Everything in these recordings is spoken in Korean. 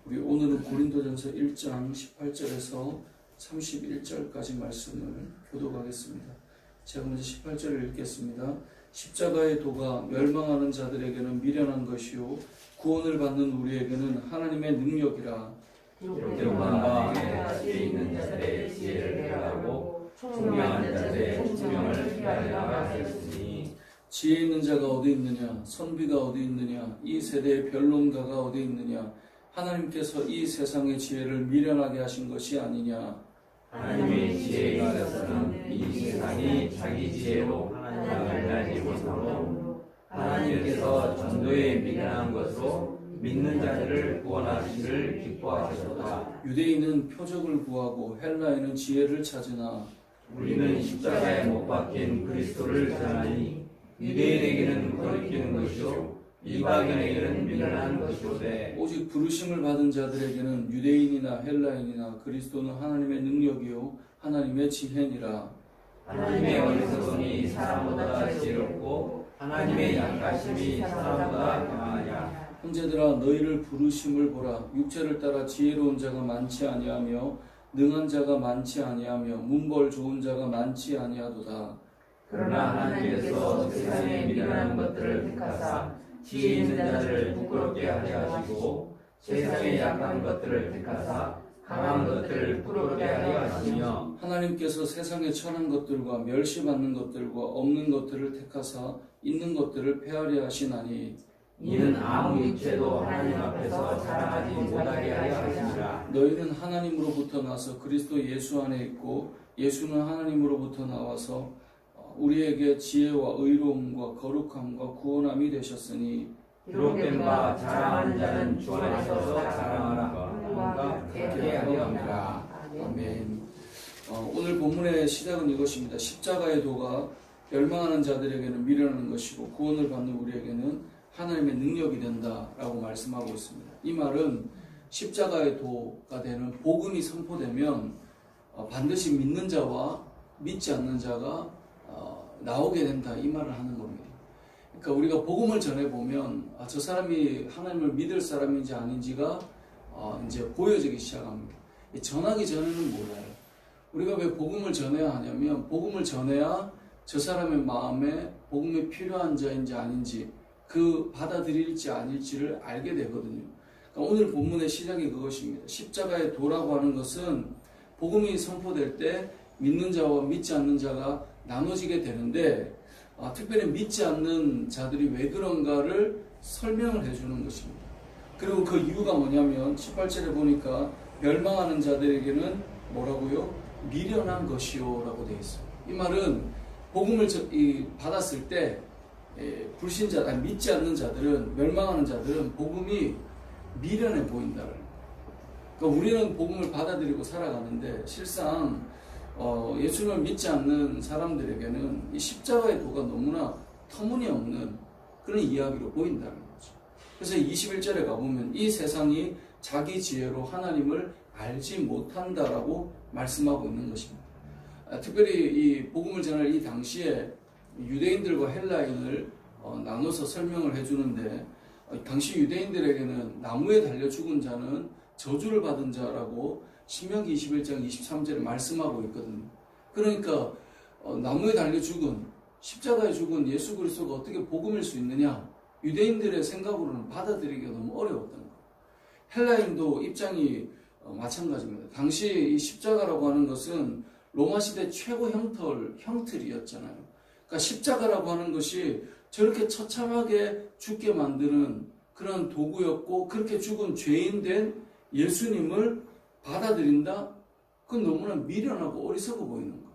우리 오늘은 고린도전서 1장 18절에서 31절까지 말씀을 교독하겠습니다. 제가 먼저 18절을 읽겠습니다. 십자가의 도가 멸망하는 자들에게는 미련한 것이요 구원을 받는 우리에게는 하나님의 능력이라. 영광과 지혜 있는 자들의 지혜를 폐하고 총명한 자들의 총명을 피하리라 하셨으니, 지혜 있는 자가 어디 있느냐, 선비가 어디 있느냐, 이 세대의 변론가가 어디 있느냐. 하나님께서 이 세상의 지혜를 미련하게 하신 것이 아니냐. 하나님의 지혜에 있어서는 이 세상이 자기 지혜로 하나님을 알지 못하므로 하나님께서 전도에 미련한 것으로 믿는 자들을 구원하시기를 기뻐하셨다. 유대인은 표적을 구하고 헬라인은 지혜를 찾으나 우리는 십자가에 못 박힌 그리스도를 전하니 유대인에게는 거리끼는 것이요 이방인에게는 미련한 것이오되, 오직 부르심을 받은 자들에게는 유대인이나 헬라인이나 그리스도는 하나님의 능력이요 하나님의 지혜니라. 하나님의 어리석음이 사람보다 지혜롭고 하나님의 약하심이 사람보다 강하냐. 형제들아, 너희를 부르심을 보라. 육체를 따라 지혜로운 자가 많지 아니하며 능한 자가 많지 아니하며 문벌 좋은 자가 많지 아니하도다. 그러나 하나님께서 세상에 미련한 것들을 택하사 지혜 있는 자들을 부끄럽게 하려 하시고, 세상에 약한 것들을 택하사 강한 것들을 부끄럽게 하려 하시며, 하나님께서 세상에 천한 것들과 멸시받는 것들과 없는 것들을 택하사 있는 것들을 폐하려 하시나니, 이는 아무 육체도 하나님 앞에서 자랑하지 못하게 하려 하시니라. 너희는 하나님으로부터 나서 그리스도 예수 안에 있고 예수는 하나님으로부터 나와서 우리에게 지혜와 의로움과 거룩함과 구원함이 되셨으니, 기록된 바 자랑하는 자는 주 안에서 자랑하라. 누군가 그렇게 하려 합니다. 아멘. 오늘 본문의 시작은 이것입니다. 십자가의 도가 멸망하는 자들에게는 미련한 것이고 구원을 받는 우리에게는 하나님의 능력이 된다라고 말씀하고 있습니다. 이 말은 십자가의 도가 되는 복음이 선포되면 반드시 믿는 자와 믿지 않는 자가 나오게 된다, 이 말을 하는 겁니다. 그러니까 우리가 복음을 전해보면 저 사람이 하나님을 믿을 사람인지 아닌지가 이제 보여지기 시작합니다. 전하기 전에는 몰라요. 우리가 왜 복음을 전해야 하냐면, 복음을 전해야 저 사람의 마음에 복음이 필요한 자인지 아닌지, 그 받아들일지 아닐지를 알게 되거든요. 그러니까 오늘 본문의 시작이 그것입니다. 십자가의 도라고 하는 것은 복음이 선포될 때 믿는 자와 믿지 않는 자가 나눠지게 되는데, 특별히 믿지 않는 자들이 왜 그런가를 설명을 해주는 것입니다. 그리고 그 이유가 뭐냐면 18절에 보니까 멸망하는 자들에게는 뭐라고요? 미련한 것이요 라고 되어 있어요. 이 말은 복음을 받았을 때 불신자, 믿지 않는 자들은, 멸망하는 자들은 복음이 미련해 보인다는 거예요. 그러니까 우리는 복음을 받아들이고 살아가는데 실상 예수님을 믿지 않는 사람들에게는 이 십자가의 도가 너무나 터무니없는 그런 이야기로 보인다는 거죠. 그래서 21절에 가보면 이 세상이 자기 지혜로 하나님을 알지 못한다라고 말씀하고 있는 것입니다. 특별히 이 복음을 전할 이 당시에 유대인들과 헬라인을 나눠서 설명을 해주는데, 당시 유대인들에게는 나무에 달려 죽은 자는 저주를 받은 자라고 신명기 21장 23절에 말씀하고 있거든요. 그러니까 나무에 달려 죽은, 십자가에 죽은 예수 그리스도가 어떻게 복음일 수 있느냐, 유대인들의 생각으로는 받아들이기가 너무 어려웠던 거예요. 헬라인도 입장이 마찬가지입니다. 당시 이 십자가라고 하는 것은 로마 시대 최고 형틀이었잖아요. 그러니까 십자가라고 하는 것이 저렇게 처참하게 죽게 만드는 그런 도구였고, 그렇게 죽은 죄인된 예수님을 받아들인다? 그건 너무나 미련하고 어리석어 보이는 거예요.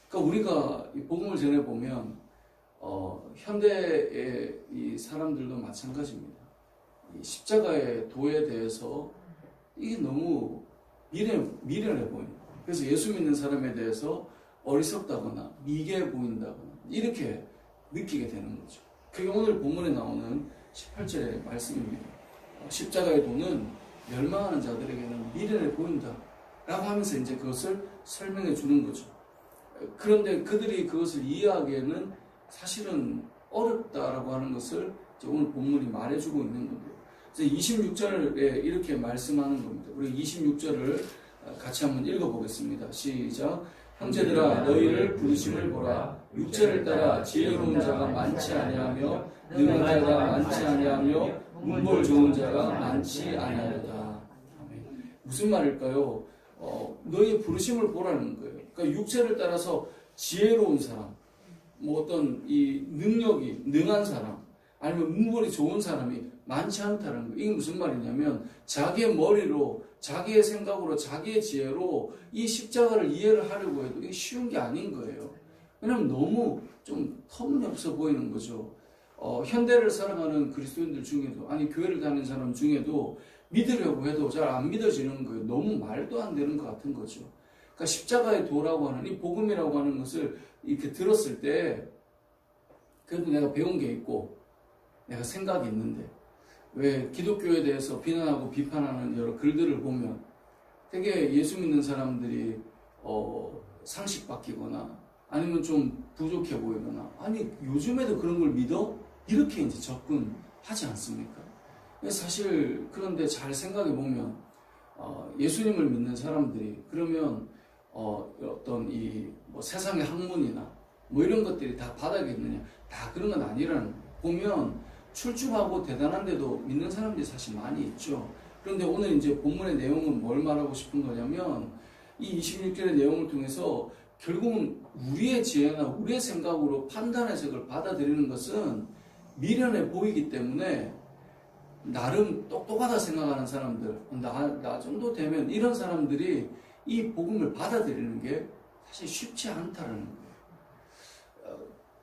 그러니까 우리가 이 복음을 전해보면 현대의 이 사람들도 마찬가지입니다. 이 십자가의 도에 대해서 이게 너무 미련해 보이는 거예요. 그래서 예수 믿는 사람에 대해서 어리석다거나 미개해 보인다거나 이렇게 느끼게 되는 거죠. 그게 오늘 본문에 나오는 18절의 말씀입니다. 십자가의 도는 멸망하는 자들에게는 미련해 보인다 라고 하면서 이제 그것을 설명해 주는 거죠. 그런데 그들이 그것을 이해하기에는 사실은 어렵다라고 하는 것을 이제 오늘 본문이 말해주고 있는 건데요. 그래서 26절에 이렇게 말씀하는 겁니다. 우리 26절을 같이 한번 읽어보겠습니다. 시작. 형제들아 너희를 부르심을 보라. 육체를 따라 지혜로운 자가 많지 아니하며 능한 자가 많지 아니하며 문벌 좋은 자가 많지 아니하다. 무슨 말일까요? 너희의 부르심을 보라는 거예요. 그러니까 육체를 따라서 지혜로운 사람, 뭐 어떤 이 능력이 능한 사람, 아니면 문벌이 좋은 사람이 많지 않다는 거예요. 이게 무슨 말이냐면 자기의 머리로, 자기의 생각으로, 자기의 지혜로 이 십자가를 이해를 하려고 해도 이게 쉬운 게 아닌 거예요. 왜냐하면 너무 좀 터무니없어 보이는 거죠. 현대를 살아가는 그리스도인들 중에도, 아니 교회를 다니는 사람 중에도 믿으려고 해도 잘 안 믿어지는 거예요. 너무 말도 안 되는 것 같은 거죠. 그러니까 십자가의 도라고 하는 이 복음이라고 하는 것을 이렇게 들었을 때 그래도 내가 배운 게 있고 내가 생각이 있는데, 왜 기독교에 대해서 비난하고 비판하는 여러 글들을 보면 되게 예수 믿는 사람들이 상식 바뀌거나 아니면 좀 부족해 보이거나, 아니 요즘에도 그런 걸 믿어? 이렇게 이제 접근하지 않습니까? 사실 그런데 잘 생각해 보면 예수님을 믿는 사람들이 그러면 어떤 이 뭐 세상의 학문이나 뭐 이런 것들이 다 바닥에 있느냐? 다 그런 건 아니라는 거예요. 보면 출중하고 대단한데도 믿는 사람들이 사실 많이 있죠. 그런데 오늘 이제 본문의 내용은 뭘 말하고 싶은 거냐면 이 26절의 내용을 통해서 결국은 우리의 지혜나 우리의 생각으로 판단해서 그걸 받아들이는 것은 미련해 보이기 때문에 나름 똑똑하다 생각하는 사람들, 나 정도 되면 이런 사람들이 이 복음을 받아들이는 게 사실 쉽지 않다는 거예요.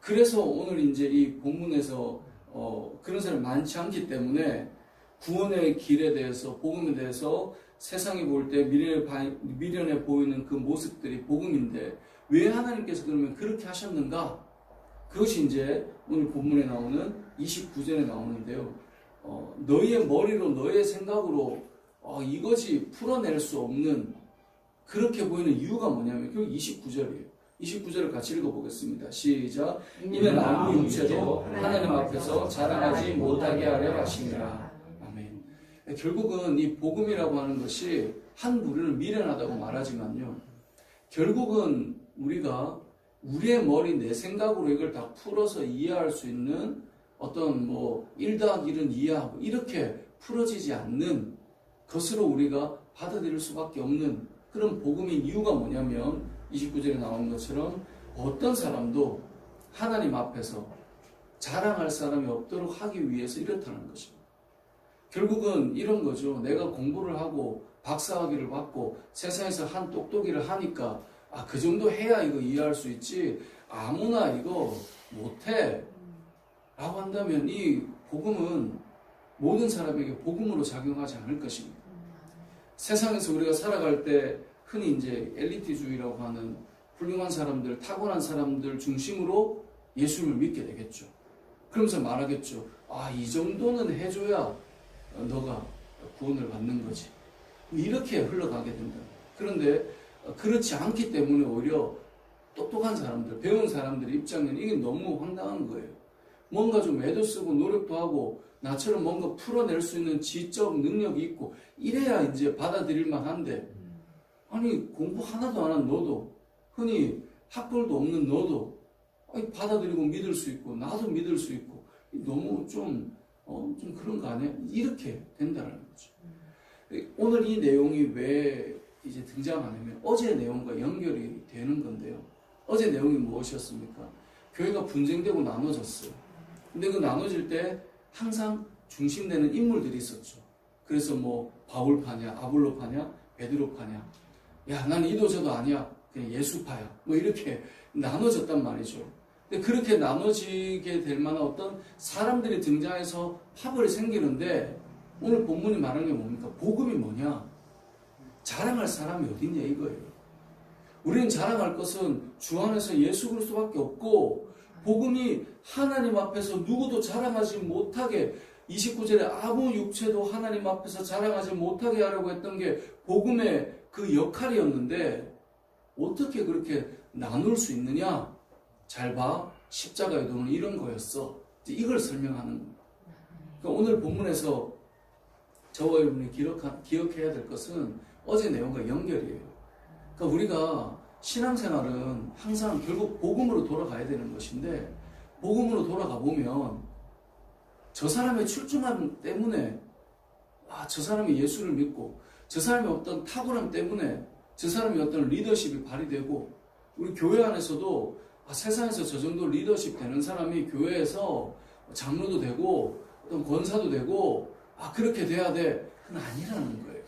그래서 오늘 이제 이 본문에서 그런 사람이 많지 않기 때문에 구원의 길에 대해서, 복음에 대해서 세상이 볼 때 미련해 보이는 그 모습들이 복음인데 왜 하나님께서 그러면 그렇게 하셨는가? 그것이 이제 오늘 본문에 나오는 29절에 나오는데요. 너희의 머리로, 너희의 생각으로 이것이 풀어낼 수 없는, 그렇게 보이는 이유가 뭐냐면 결국 29절이에요. 29절을 같이 읽어보겠습니다. 시작. 이는 아무 육체도 하나님 앞에서 자랑하지 못하게 하려 하심이라. 아멘. 결국은 이 복음이라고 하는 것이 한 무리는 미련하다고 말하지만요, 결국은 우리가 우리의 머리, 내 생각으로 이걸 다 풀어서 이해할 수 있는 어떤 뭐 1+1은 2하고 이렇게 풀어지지 않는 것으로 우리가 받아들일 수밖에 없는 그런 복음인 이유가 뭐냐면 29절에 나오는 것처럼 어떤 사람도 하나님 앞에서 자랑할 사람이 없도록 하기 위해서 이렇다는 것입니다. 결국은 이런 거죠. 내가 공부를 하고 박사학위를 받고 세상에서 한 똑똑이를 하니까 그 정도 해야 이거 이해할 수 있지, 아무나 이거 못해 라고 한다면 이 복음은 모든 사람에게 복음으로 작용하지 않을 것입니다. 세상에서 우리가 살아갈 때 흔히 이제 엘리트주의라고 하는 훌륭한 사람들, 타고난 사람들 중심으로 예수님을 믿게 되겠죠. 그러면서 말하겠죠. 이 정도는 해줘야 너가 구원을 받는 거지. 이렇게 흘러가게 된다. 그런데 그렇지 않기 때문에 오히려 똑똑한 사람들, 배운 사람들 입장에는 이게 너무 황당한 거예요. 뭔가 좀 애도 쓰고 노력도 하고 나처럼 뭔가 풀어낼 수 있는 지적 능력이 있고 이래야 이제 받아들일 만한데, 아니 공부 하나도 안 한 너도, 흔히 학벌도 없는 너도 받아들이고 믿을 수 있고 나도 믿을 수 있고 너무 좀 그런 거 아니야? 이렇게 된다는 거죠. 오늘 이 내용이 왜 이제 등장하냐면 어제 내용과 연결이 되는 건데요. 어제 내용이 무엇이었습니까? 교회가 분쟁되고 나눠졌어요. 근데 그 나눠질 때 항상 중심되는 인물들이 있었죠. 그래서 뭐 바울파냐, 아볼로파냐, 베드로파냐, 야 나는 이도저도 아니야, 그냥 예수파야, 뭐 이렇게 나눠졌단 말이죠. 근데 그렇게 나눠지게 될 만한 어떤 사람들이 등장해서 파벌이 생기는데 오늘 본문이 말하는 게 뭡니까? 복음이 뭐냐? 자랑할 사람이 어딨냐 이거예요. 우리는 자랑할 것은 주 안에서 예수 그리스도밖에 없고, 복음이 하나님 앞에서 누구도 자랑하지 못하게, 29절에 아무 육체도 하나님 앞에서 자랑하지 못하게 하려고 했던 게 복음의 그 역할이었는데 어떻게 그렇게 나눌 수 있느냐? 잘 봐. 십자가의 도는 이런 거였어. 이걸 설명하는 겁니다. 그러니까 오늘 본문에서 저와 여러분이 기억해야 될 것은 어제 내용과 연결이에요. 그러니까 우리가 신앙생활은 항상 결국 복음으로 돌아가야 되는 것인데, 복음으로 돌아가 보면 저 사람의 출중함 때문에 저 사람이 예수를 믿고, 저 사람의 어떤 탁월함 때문에 저 사람이 어떤 리더십이 발휘되고, 우리 교회 안에서도 세상에서 저 정도 리더십 되는 사람이 교회에서 장로도 되고 어떤 권사도 되고 그렇게 돼야 돼. 그건 아니라는 거예요.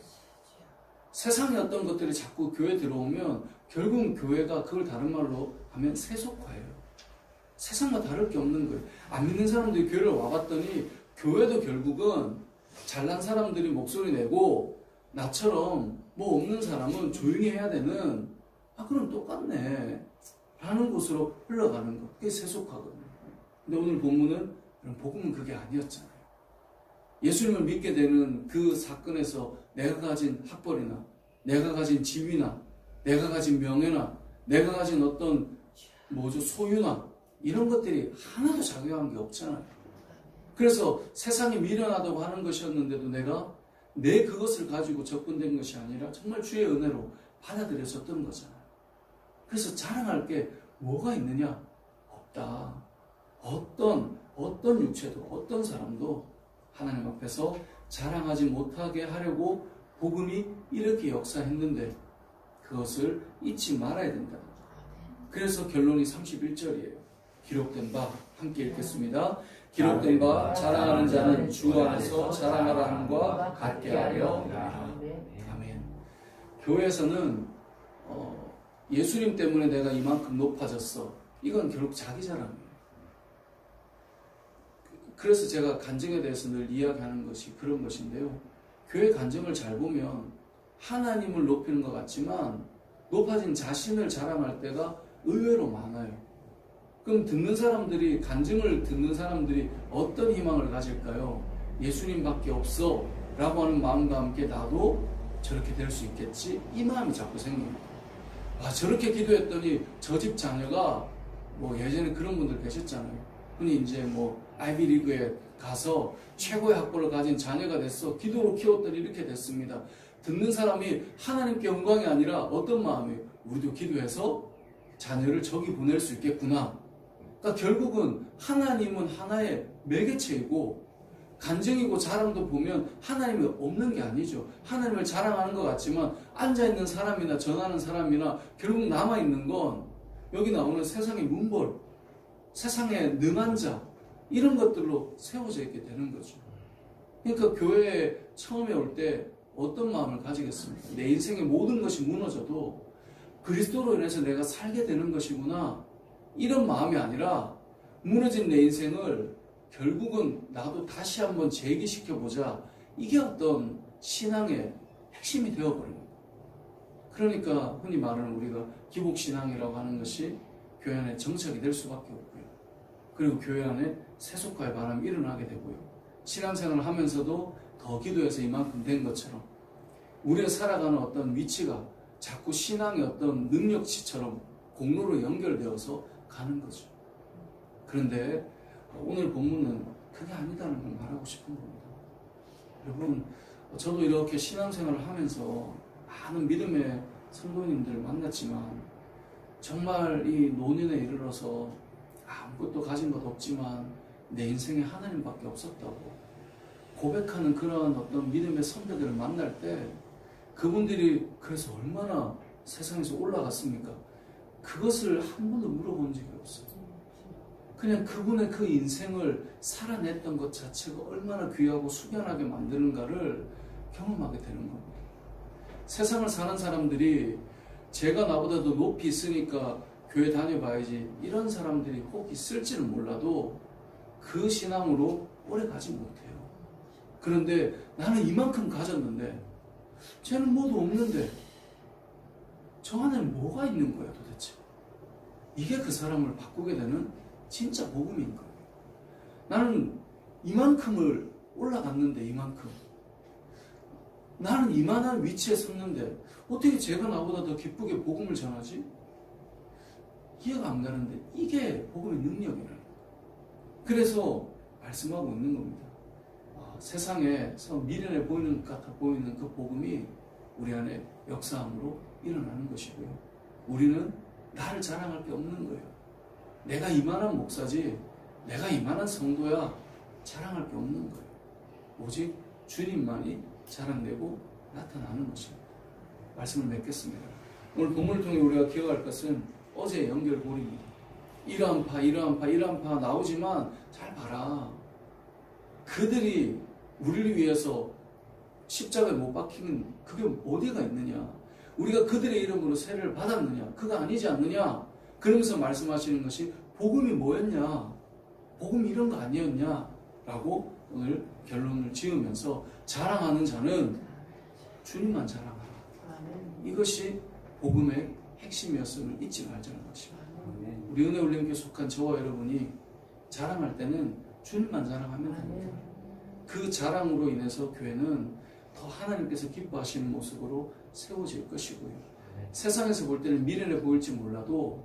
세상의 어떤 것들이 자꾸 교회에 들어오면 결국은 교회가 그걸 다른 말로 하면 세속화예요. 세상과 다를 게 없는 거예요. 안 믿는 사람들이 교회를 와봤더니 교회도 결국은 잘난 사람들이 목소리 내고 나처럼 뭐 없는 사람은 조용히 해야 되는 그럼 똑같네 라는 곳으로 흘러가는 것. 그게 세속화거든요. 근데 오늘 본문은 복음은 그게 아니었잖아요. 예수님을 믿게 되는 그 사건에서 내가 가진 학벌이나 내가 가진 지위나 내가 가진 명예나 내가 가진 어떤 소유나 이런 것들이 하나도 작용한 게 없잖아요. 그래서 세상이 미련하다고 하는 것이었는데도 내가 내 그것을 가지고 접근된 것이 아니라 정말 주의 은혜로 받아들여졌던 거잖아요. 그래서 자랑할 게 뭐가 있느냐? 없다. 어떤 육체도 어떤 사람도 하나님 앞에서 자랑하지 못하게 하려고 복음이 이렇게 역사했는데 그것을 잊지 말아야 된다. 그래서 결론이 31절이에요. 기록된 바 함께 읽겠습니다. 기록된 바 자랑하는 자는 주 안에서 자랑하라 함과 같게 하려. 아멘. 교회에서는 예수님 때문에 내가 이만큼 높아졌어. 이건 결국 자기 자랑이에요. 그래서 제가 간증에 대해서 늘 이야기하는 것이 그런 것인데요. 교회 간증을 잘 보면 하나님을 높이는 것 같지만 높아진 자신을 자랑할 때가 의외로 많아요. 그럼 간증을 듣는 사람들이 어떤 희망을 가질까요? 예수님밖에 없어 라고 하는 마음과 함께 나도 저렇게 될 수 있겠지? 이 마음이 자꾸 생깁니다. 저렇게 기도했더니 저 집 자녀가 예전에 그런 분들 계셨잖아요. 근데 이제 아이비리그에 가서 최고의 학벌을 가진 자녀가 됐어. 기도로 키웠더니 이렇게 됐습니다. 듣는 사람이 하나님께 영광이 아니라 어떤 마음이에요? 우리도 기도해서 자녀를 저기 보낼 수 있겠구나. 그러니까 결국은 하나님은 하나의 매개체이고 간증이고 자랑도 보면 하나님이 없는 게 아니죠. 하나님을 자랑하는 것 같지만 앉아있는 사람이나 전하는 사람이나 결국 남아있는 건 여기 나오는 세상의 문벌, 세상의 능한 자 이런 것들로 세워져 있게 되는 거죠. 그러니까 교회에 처음에 올 때 어떤 마음을 가지겠습니까? 내 인생의 모든 것이 무너져도 그리스도로 인해서 내가 살게 되는 것이구나 이런 마음이 아니라 무너진 내 인생을 결국은 나도 다시 한번 재기시켜보자. 이게 어떤 신앙의 핵심이 되어버립니다. 그러니까 흔히 말하는 우리가 기복신앙이라고 하는 것이 교회 안에 정착이 될 수밖에 없고요. 그리고 교회 안에 세속화의 바람이 일어나게 되고요. 신앙생활을 하면서도 더 기도해서 이만큼 된 것처럼 우리가 살아가는 어떤 위치가 자꾸 신앙의 어떤 능력치처럼 공로로 연결되어서 가는 거죠. 그런데 오늘 본문은 그게 아니다는 걸 말하고 싶은 겁니다. 여러분, 저도 이렇게 신앙생활을 하면서 많은 믿음의 성도님들을 만났지만 정말 이 노년에 이르러서 아무것도 가진 것 없지만 내 인생에 하나님밖에 없었다고 고백하는 그런 어떤 믿음의 선배들을 만날 때 그분들이 그래서 얼마나 세상에서 올라갔습니까? 그것을 한 번도 물어본 적이 없어요. 그냥 그분의 그 인생을 살아냈던 것 자체가 얼마나 귀하고 숙연하게 만드는가를 경험하게 되는 겁니다. 세상을 사는 사람들이 제가 나보다 더 높이 있으니까 교회 다녀봐야지 이런 사람들이 혹 있을지는 몰라도 그 신앙으로 오래 가지 못해요. 그런데 나는 이만큼 가졌는데 쟤는 뭐도 없는데 저 안에는 뭐가 있는 거야 도대체. 이게 그 사람을 바꾸게 되는 진짜 복음인 거예요. 나는 이만큼을 올라갔는데 이만큼 나는 이만한 위치에 섰는데 어떻게 제가 나보다 더 기쁘게 복음을 전하지? 이해가 안 가는데 이게 복음의 능력이라는 거예요. 그래서 말씀하고 있는 겁니다. 세상에서 미련해 보이는 것 같아 보이는 그 복음이 우리 안에 역사함으로 일어나는 것이고요. 우리는 나를 자랑할 게 없는 거예요. 내가 이만한 목사지, 내가 이만한 성도야, 자랑할 게 없는 거예요. 오직 주님만이 자랑되고 나타나는 것입니다. 말씀을 맺겠습니다. 오늘 본문을 통해 우리가 기억할 것은 어제의 연결고리입니다. 이러한 파 나오지만 잘 봐라. 그들이 우리를 위해서 십자가에 못 박히는 그게 어디가 있느냐? 우리가 그들의 이름으로 세례를 받았느냐? 그거 아니지 않느냐? 그러면서 말씀하시는 것이 복음이 뭐였냐? 복음이 이런 거 아니었냐? 라고 오늘 결론을 지으면서 자랑하는 자는 주님만 자랑하라. 이것이 복음의 핵심이었음을 잊지 말자는 것입니다. 우리 은혜 올림픽에 속한 저와 여러분이 자랑할 때는 주님만 자랑하면 됩니다. 그 자랑으로 인해서 교회는 더 하나님께서 기뻐하시는 모습으로 세워질 것이고요. 세상에서 볼 때는 미련해 보일지 몰라도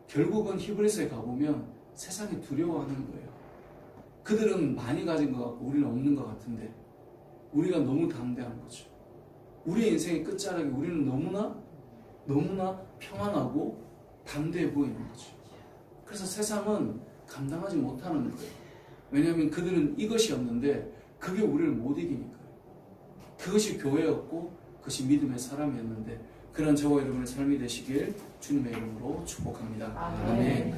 결국은 히브리서에 가보면 세상이 두려워하는 거예요. 그들은 많이 가진 것 같고 우리는 없는 것 같은데 우리가 너무 담대한 거죠. 우리의 인생의 끝자락에 우리는 너무나 평안하고 담대해 보이는 거죠. 그래서 세상은 감당하지 못하는 거예요. 왜냐하면 그들은 이것이었는데 그게 우리를 못 이기니까요. 그것이 교회였고 그것이 믿음의 사람이었는데 그런 저와 여러분의 삶이 되시길 주님의 이름으로 축복합니다. 아멘.